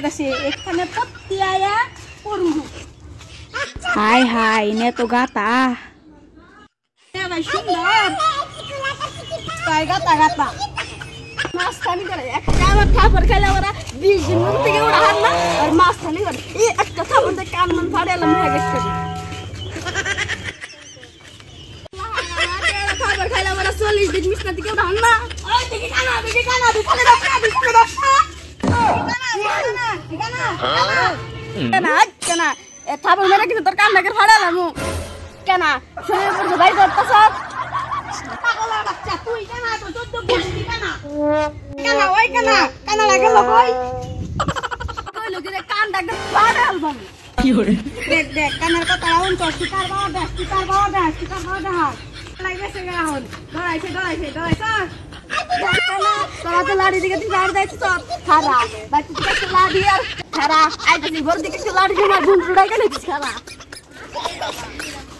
দেশে এখানে পত্তি আয়া পড়মু হাই হাই নে তো গাতা ভাই সুন্দর তাই গাতা গাতা মাছখানি করে একটা আমার থাপড় খেলে ওরা 20 দিন থেকে ওরা হার না আর মাছখানি করে এই একটা থাপড় দিয়ে কান মান ফাড়ে এলাম হয়ে গেছে থাপড় খেলে ওরা 40 দিন মিষ্টি থেকে ওরা হার না ওই দেখি কানা বিখানে দাও কেনা এ থাপড় মেরে কিন্তু তোর কান নাকের ফাড়ে এলাম কেনা শুনে পড়ছে ভাই করতেছ পাগলের বাচ্চা তুই কেনা তো 14 বুঝবি কেনা কেনা ওই কেনা কেনা লাগে কই কইলো কি কান ডাকতে ফাড়ে আলবাম কি করে দেখ কানের কথা রাউন তো শিকার বাবা দে লাগবে গা হল ধরাইছে তোরা তো লাড়ি দিকে তুই আর যাইছ তো খারা বাকি তো লাড়ি আর খারা আইতে বড় দিকে লাড়ি জমা ঝুনঝুড়াই কেন খারা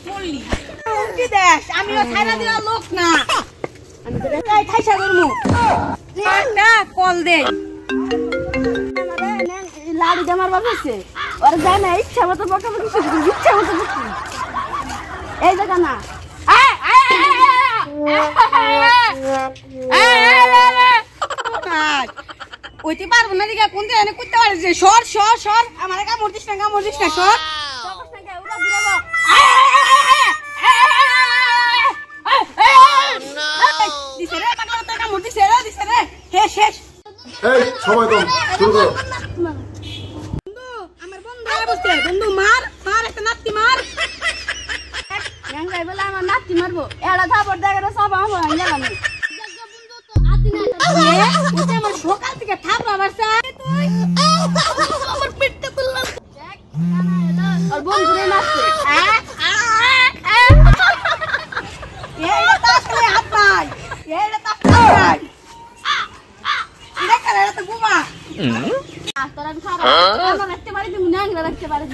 বললি কি দেখ আমিও ছাইরা দিলা লোক না আমি তো তাই খাইছা করমু একটা কল দে লাড়ি জমার বাবাছে ওর জানা ইচ্ছা মতো বকা বকি ইচ্ছা মতো বকি এই জায়গা না ওইতে পারবো না দিকে কোন জায়গায় করতে পারিস সর আমার কামড় দিস না সর বন্ধু মার একটা নাতি মার আমার নাতি মারবো এড়া থাপড় দেখে সব আমার গেলাম আমার সকাল থেকে থাপড়া মারছে আমার পেটটা তুললাম আর বন্ধুরে মারছে এইটা তাসলে হাত নাই এইটা তাসলে দেখ এটা তো বুমা তোরা খারাপ আমার রাখতে পারি তুমি না রাখতে পারি